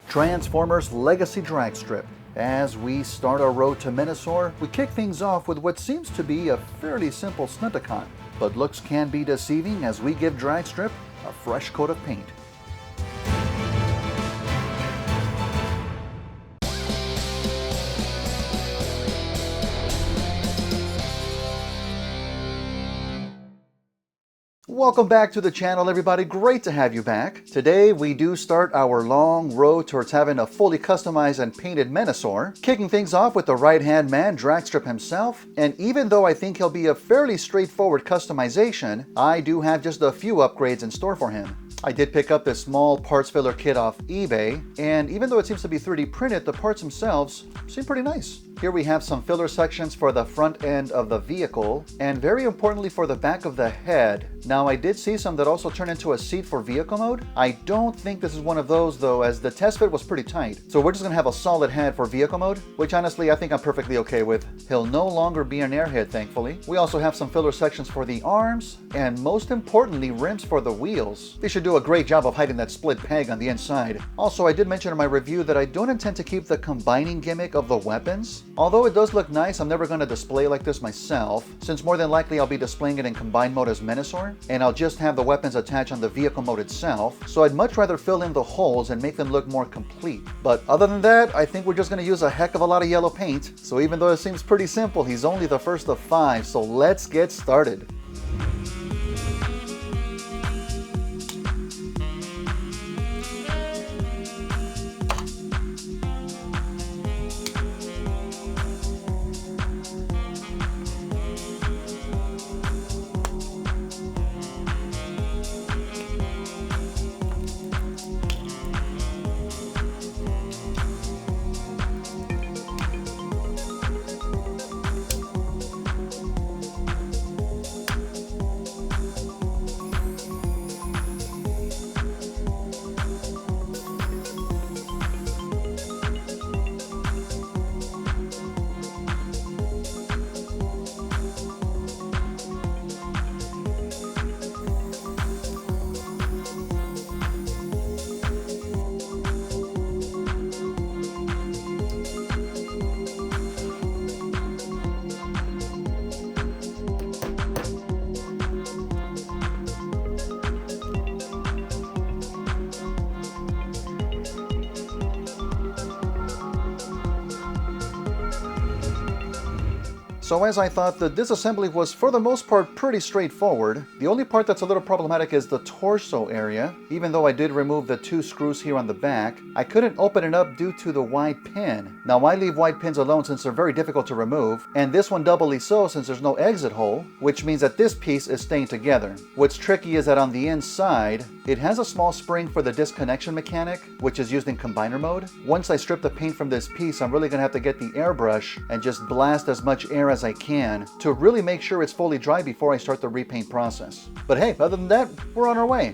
Transformers Legacy Dragstrip. As we start our road to Menasor, we kick things off with what seems to be a fairly simple Snutticon, but looks can be deceiving as we give Dragstrip a fresh coat of paint. Welcome back to the channel, everybody. Great to have you back. Today we do start our long road towards having a fully customized and painted Menasor, kicking things off with the right-hand man, Dragstrip himself. And even though I think he'll be a fairly straightforward customization, I do have just a few upgrades in store for him. I did pick up this small parts filler kit off eBay, and even though it seems to be 3D printed, the parts themselves seem pretty nice. Here we have some filler sections for the front end of the vehicle, and very importantly for the back of the head. Now I did see some that also turn into a seat for vehicle mode. I don't think this is one of those though, as the test fit was pretty tight. So we're just gonna have a solid head for vehicle mode, which honestly I think I'm perfectly okay with. He'll no longer be an airhead, thankfully. We also have some filler sections for the arms, and most importantly, rims for the wheels. They should do a great job of hiding that split peg on the inside. Also, I did mention in my review that I don't intend to keep the combining gimmick of the weapons. Although it does look nice, I'm never going to display like this myself, since more than likely I'll be displaying it in combined mode as Menasor, and I'll just have the weapons attached on the vehicle mode itself, so I'd much rather fill in the holes and make them look more complete. But other than that, I think we're just going to use a heck of a lot of yellow paint, so even though it seems pretty simple, he's only the first of 5, so let's get started. So as I thought, the disassembly was for the most part pretty straightforward. The only part that's a little problematic is the torso area. Even though I did remove the 2 screws here on the back, I couldn't open it up due to the wide pin. Now I leave wide pins alone since they're very difficult to remove, and this one doubly so since there's no exit hole, which means that this piece is staying together. What's tricky is that on the inside, it has a small spring for the disconnection mechanic, which is used in combiner mode. Once I strip the paint from this piece, I'm really gonna have to get the airbrush and just blast as much air as I can to really make sure it's fully dry before I start the repaint process. But hey, other than that, we're on our way.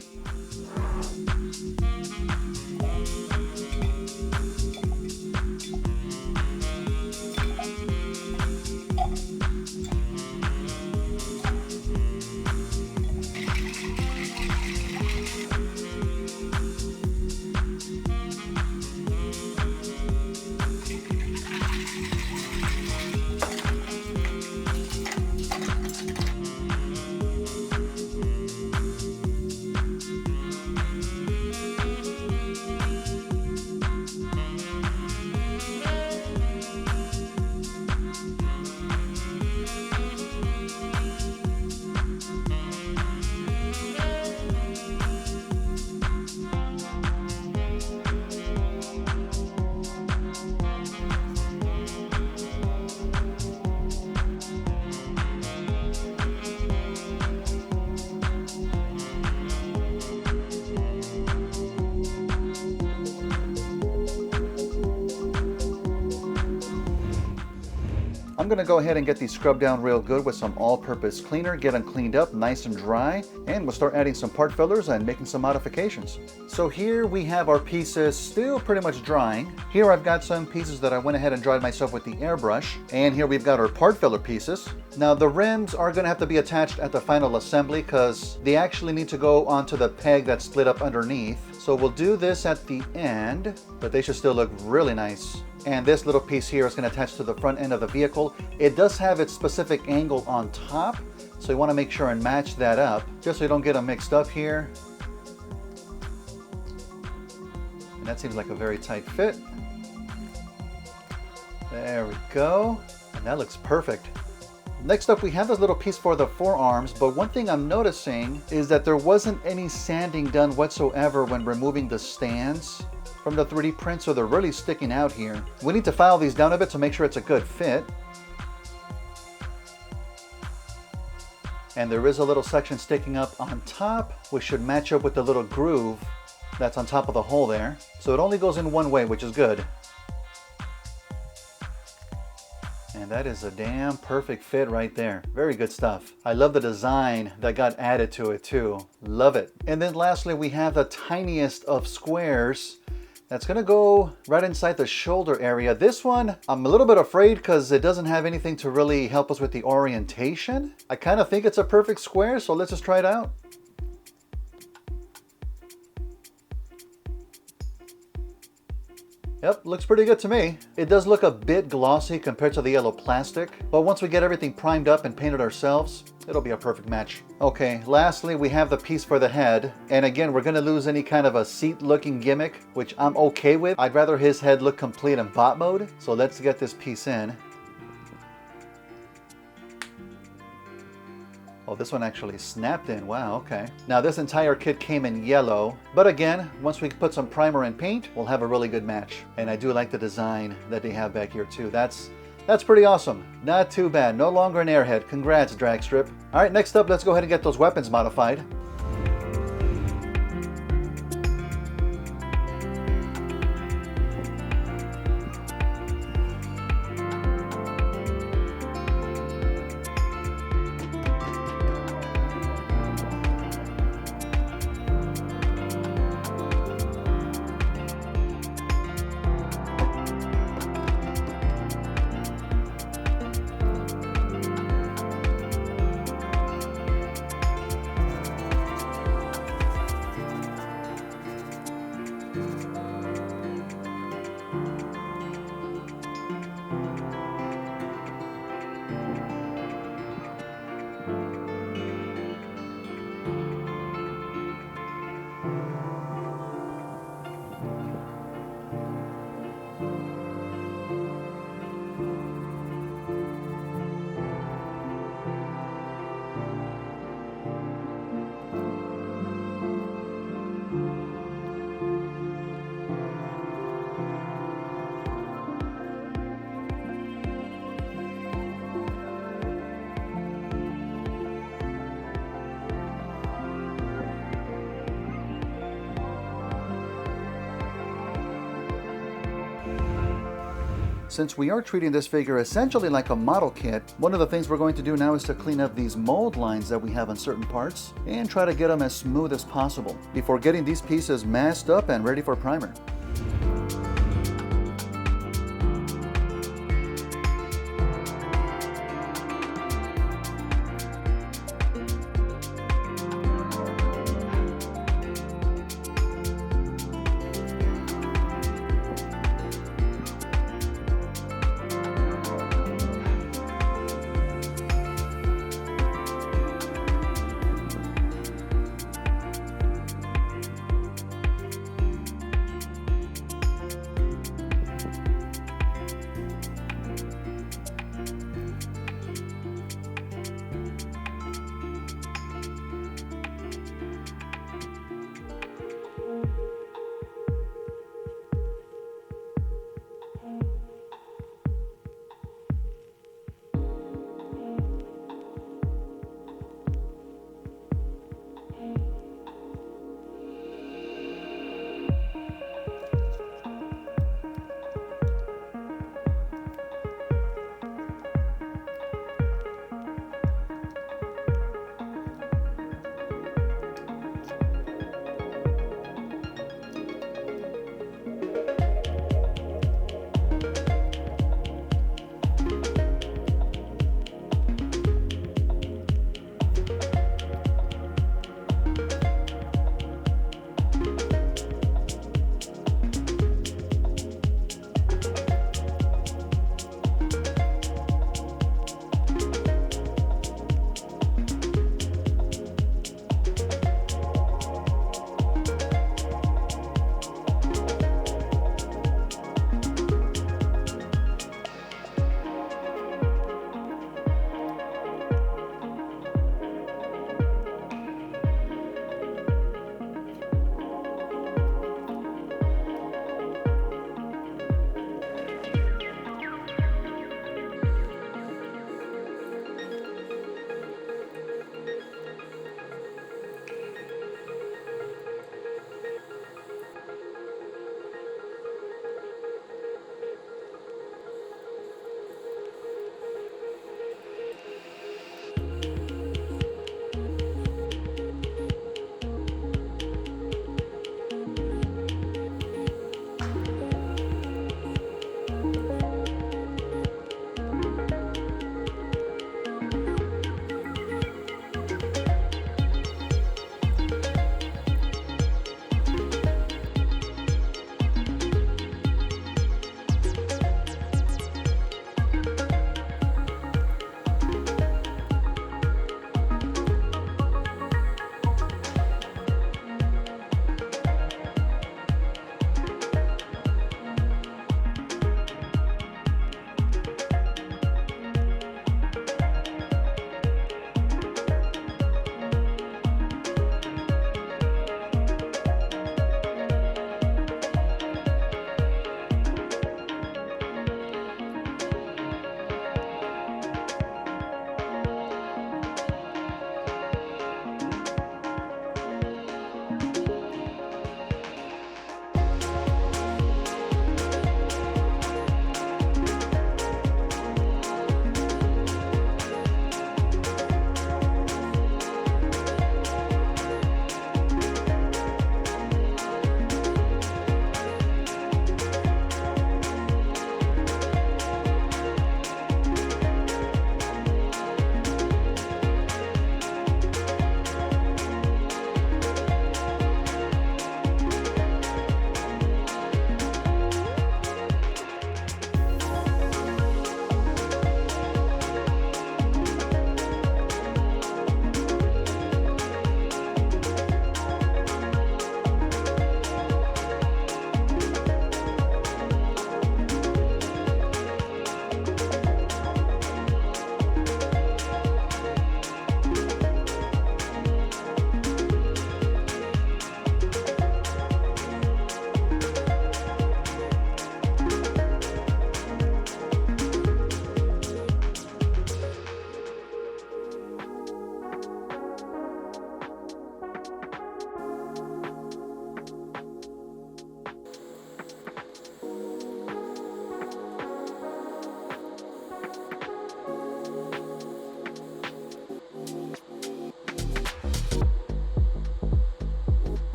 I'm going to go ahead and get these scrubbed down real good with some all-purpose cleaner, get them cleaned up nice and dry, and we'll start adding some part fillers and making some modifications. So here we have our pieces still pretty much drying. Here I've got some pieces that I went ahead and dried myself with the airbrush, and here we've got our part filler pieces. Now the rims are going to have to be attached at the final assembly because they actually need to go onto the peg that's split up underneath. So we'll do this at the end, but they should still look really nice. And this little piece here is going to attach to the front end of the vehicle. It does have its specific angle on top, so you want to make sure and match that up, just so you don't get them mixed up here. And that seems like a very tight fit. There we go. And that looks perfect. Next up, we have this little piece for the forearms, but one thing I'm noticing is that there wasn't any sanding done whatsoever when removing the stands from the 3D print, so they're really sticking out here. We need to file these down a bit to make sure it's a good fit. And there is a little section sticking up on top, which should match up with the little groove that's on top of the hole there. So it only goes in one way, which is good. And that is a damn perfect fit right there. Very good stuff. I love the design that got added to it too. Love it. And then lastly, we have the tiniest of squares that's gonna go right inside the shoulder area. This one, I'm a little bit afraid because it doesn't have anything to really help us with the orientation. I kind of think it's a perfect square, so let's just try it out. Yep, looks pretty good to me. It does look a bit glossy compared to the yellow plastic, but once we get everything primed up and painted ourselves, it'll be a perfect match. Okay, lastly, we have the piece for the head. And again, we're gonna lose any kind of a seat looking gimmick, which I'm okay with. I'd rather his head look complete in bot mode. So let's get this piece in. Oh, this one actually snapped in. Wow, okay. Now this entire kit came in yellow, but again, once we put some primer and paint, we'll have a really good match. And I do like the design that they have back here too. That's pretty awesome. Not too bad. No longer an airhead. Congrats, Dragstrip. All right, next up, let's go ahead and get those weapons modified. Since we are treating this figure essentially like a model kit, one of the things we're going to do now is to clean up these mold lines that we have on certain parts and try to get them as smooth as possible before getting these pieces masked up and ready for primer.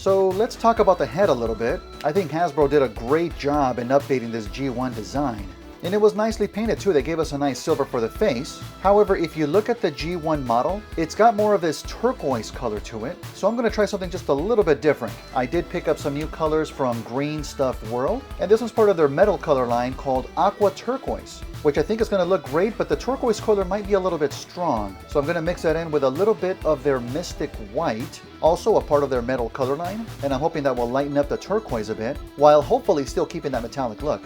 So let's talk about the head a little bit. I think Hasbro did a great job in updating this G1 design. And it was nicely painted too. They gave us a nice silver for the face. However, if you look at the G1 model, it's got more of this turquoise color to it. So I'm gonna try something just a little bit different. I did pick up some new colors from Green Stuff World, and this one's part of their metal color line called Aqua Turquoise, which I think is gonna look great, but the turquoise color might be a little bit strong. So I'm gonna mix that in with a little bit of their Mystic White, also a part of their metal color line, and I'm hoping that will lighten up the turquoise a bit, while hopefully still keeping that metallic look.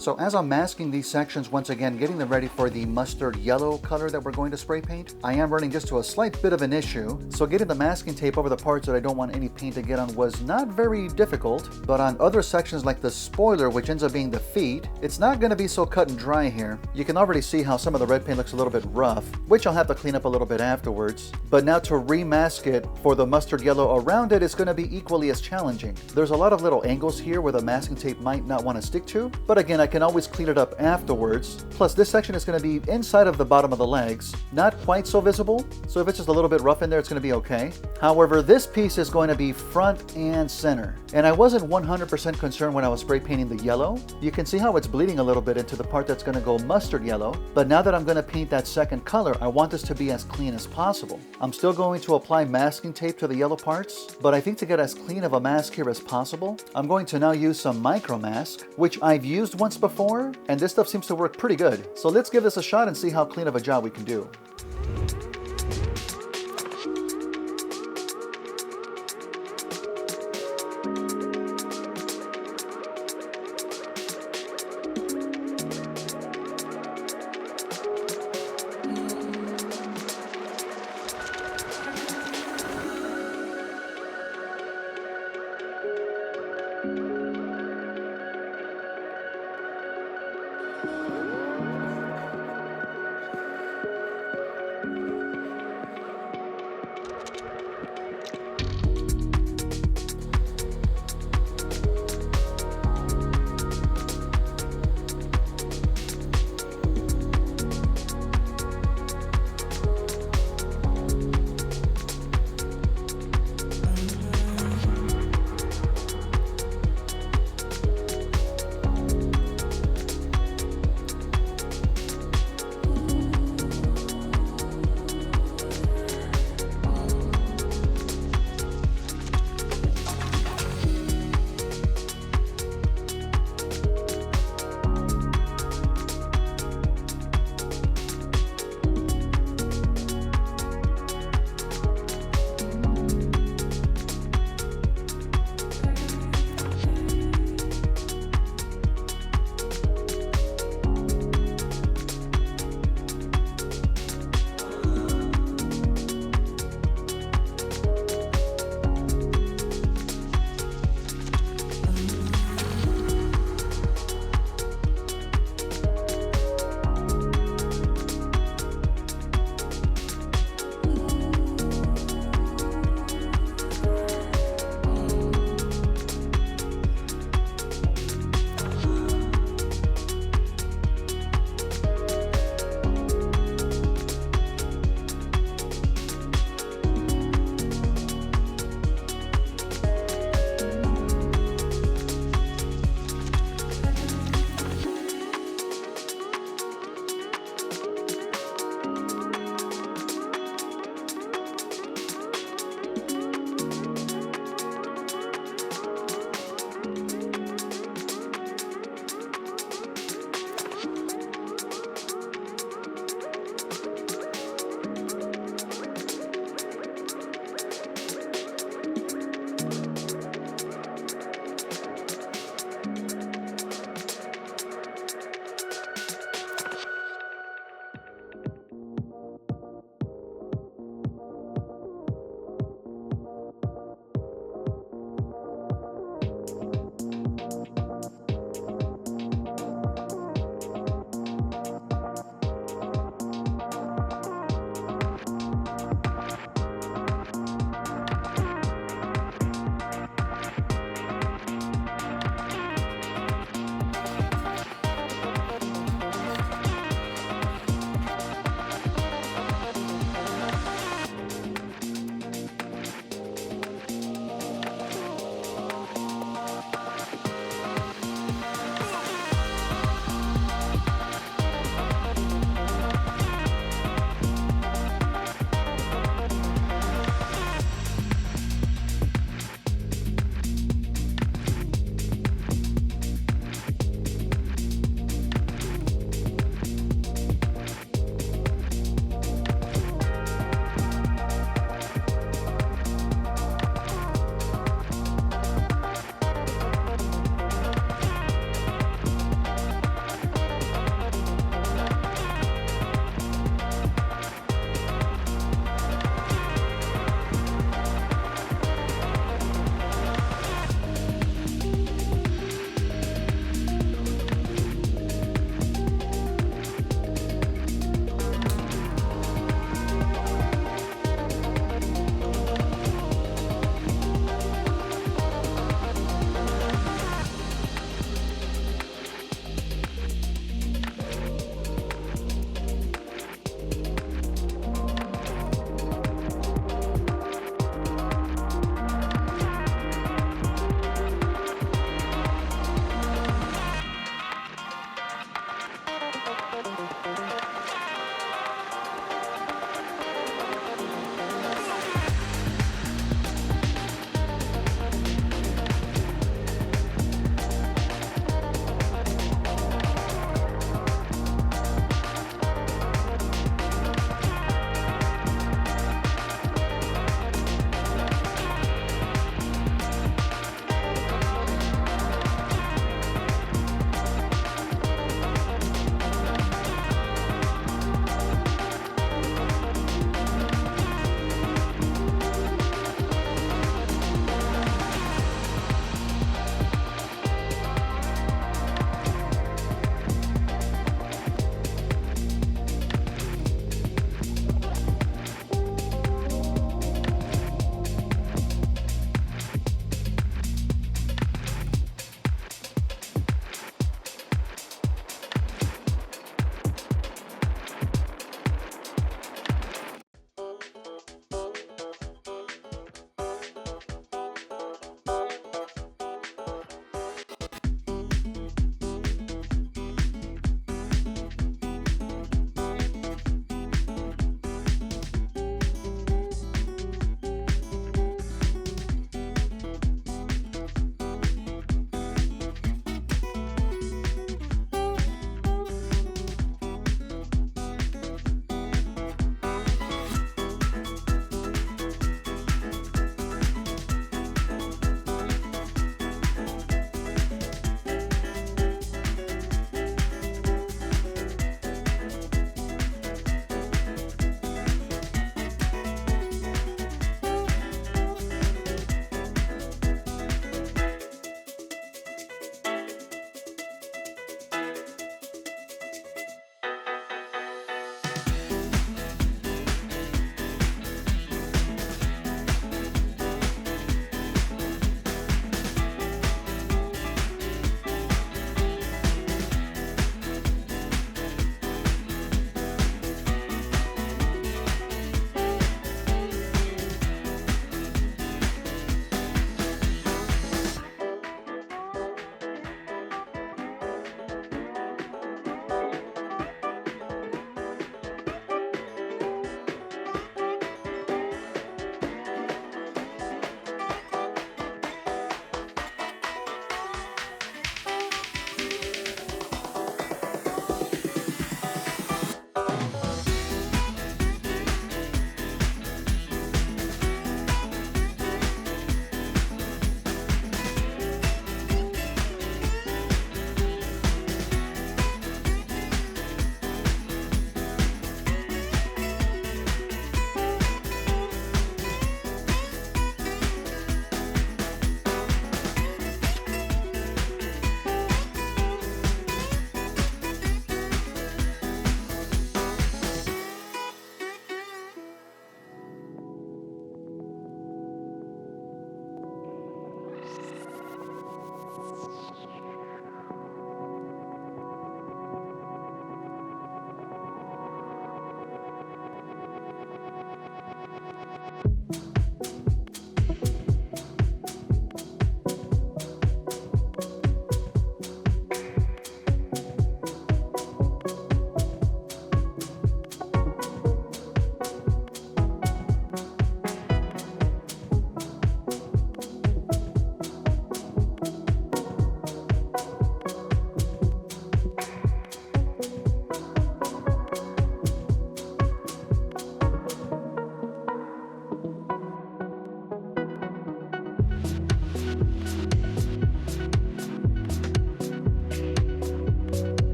So as I'm masking these sections, once again, getting them ready for the mustard yellow color that we're going to spray paint, I am running just to a slight bit of an issue. So getting the masking tape over the parts that I don't want any paint to get on was not very difficult, but on other sections like the spoiler, which ends up being the feet, it's not going to be so cut and dry here. You can already see how some of the red paint looks a little bit rough, which I'll have to clean up a little bit afterwards. But now to remask it for the mustard yellow around it is going to be equally as challenging. There's a lot of little angles here where the masking tape might not want to stick to, but again, I can always clean it up afterwards. Plus, this section is going to be inside of the bottom of the legs, not quite so visible, so if it's just a little bit rough in there, it's going to be okay. However, this piece is going to be front and center, and I wasn't 100% concerned when I was spray painting the yellow. You can see how it's bleeding a little bit into the part that's going to go mustard yellow, but now that I'm going to paint that second color, I want this to be as clean as possible. I'm still going to apply masking tape to the yellow parts, but I think to get as clean of a mask here as possible, I'm going to now use some micro mask, which I've used once before, and this stuff seems to work pretty good. So let's give this a shot and see how clean of a job we can do.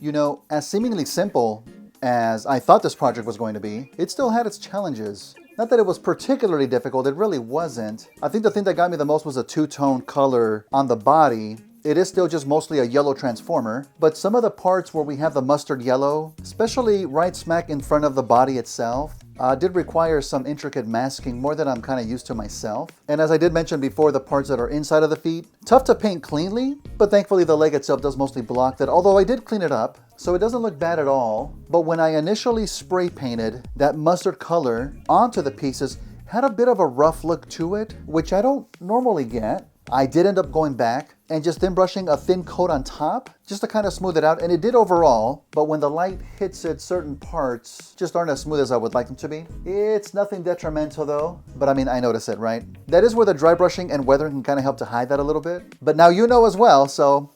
You know, as seemingly simple as I thought this project was going to be, it still had its challenges. Not that it was particularly difficult, it really wasn't. I think the thing that got me the most was a two-tone color on the body. It is still just mostly a yellow transformer, but some of the parts where we have the mustard yellow, especially right smack in front of the body itself, did require some intricate masking, more than I'm kind of used to myself. And as I did mention before, the parts that are inside of the feet, tough to paint cleanly, but thankfully the leg itself does mostly block that, although I did clean it up, so it doesn't look bad at all. But when I initially spray painted that mustard color onto the pieces, had a bit of a rough look to it, which I don't normally get. I did end up going back and just then brushing a thin coat on top just to kind of smooth it out, and it did overall, but when the light hits it, certain parts just aren't as smooth as I would like them to be. It's nothing detrimental though, but I mean, I notice it, right? That is where the dry brushing and weathering can kind of help to hide that a little bit, but now you know as well, so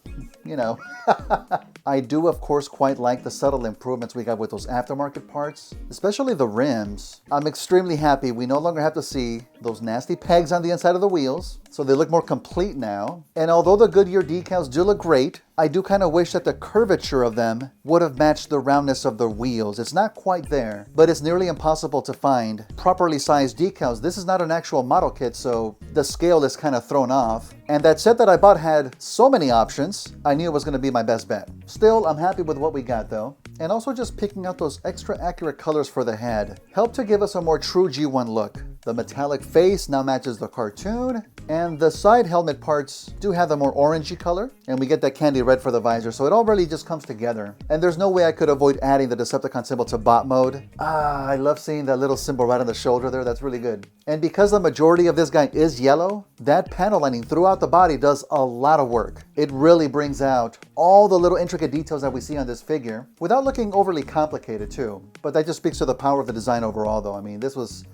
you know. I do, of course, quite like the subtle improvements we got with those aftermarket parts, especially the rims. I'm extremely happy we no longer have to see those nasty pegs on the inside of the wheels, so they look more complete now. And although the Goodyear decals do look great, I do kind of wish that the curvature of them would have matched the roundness of the wheels. It's not quite there, but it's nearly impossible to find properly sized decals. This is not an actual model kit, so the scale is kind of thrown off. And that set that I bought had so many options, I knew it was going to be my best bet. Still, I'm happy with what we got though. And also just picking out those extra accurate colors for the head helped to give us a more true G1 look. The metallic face now matches the cartoon, and the side helmet parts do have the more orangey color, and we get that candy red for the visor, so it all really just comes together. And there's no way I could avoid adding the Decepticon symbol to bot mode. I love seeing that little symbol right on the shoulder there, that's really good. And because the majority of this guy is yellow, that panel lining throughout the body does a lot of work. It really brings out all the little intricate details that we see on this figure, without looking overly complicated too. But that just speaks to the power of the design overall though. I mean, this was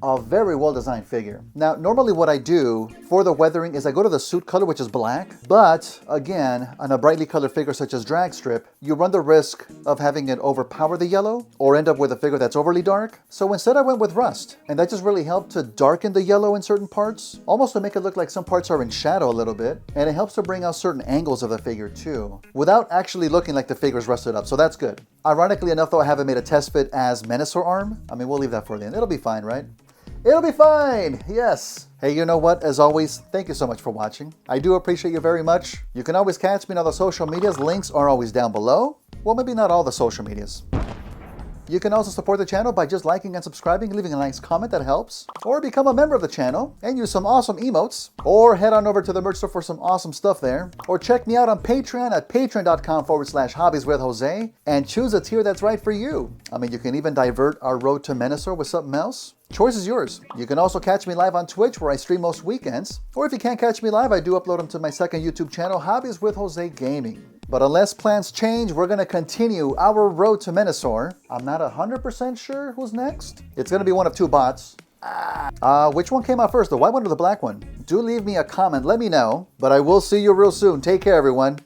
a very well-designed figure. Now, normally what I do for the weathering is I go to the suit color, which is black, but again, on a brightly colored figure such as Dragstrip, you run the risk of having it overpower the yellow or end up with a figure that's overly dark. So instead I went with rust, and that just really helped to darken the yellow in certain parts, almost to make it look like some parts are in shadow a little bit, and it helps to bring out certain angles of the figure too, without actually looking like the figure's rusted up, so that's good. Ironically enough though, I haven't made a test fit as Menasor arm. I mean, we'll leave that for the end. It'll be fine, right? It'll be fine, yes. Hey, you know what? As always, thank you so much for watching. I do appreciate you very much. You can always catch me on the social medias. Links are always down below. Well, maybe not all the social medias. You can also support the channel by just liking and subscribing, leaving a nice comment, that helps. Or become a member of the channel and use some awesome emotes. Or head on over to the merch store for some awesome stuff there. Or check me out on Patreon at patreon.com/hobbieswithjose and choose a tier that's right for you. I mean, you can even divert our road to Menasor with something else. Choice is yours. You can also catch me live on Twitch, where I stream most weekends. Or if you can't catch me live, I do upload them to my second YouTube channel, Hobbies with Jose Gaming. But unless plans change, we're going to continue our road to Menasor. I'm not 100% sure who's next. It's going to be one of two bots. Which one came out first, the white one or the black one? Do leave me a comment, let me know. But I will see you real soon. Take care, everyone.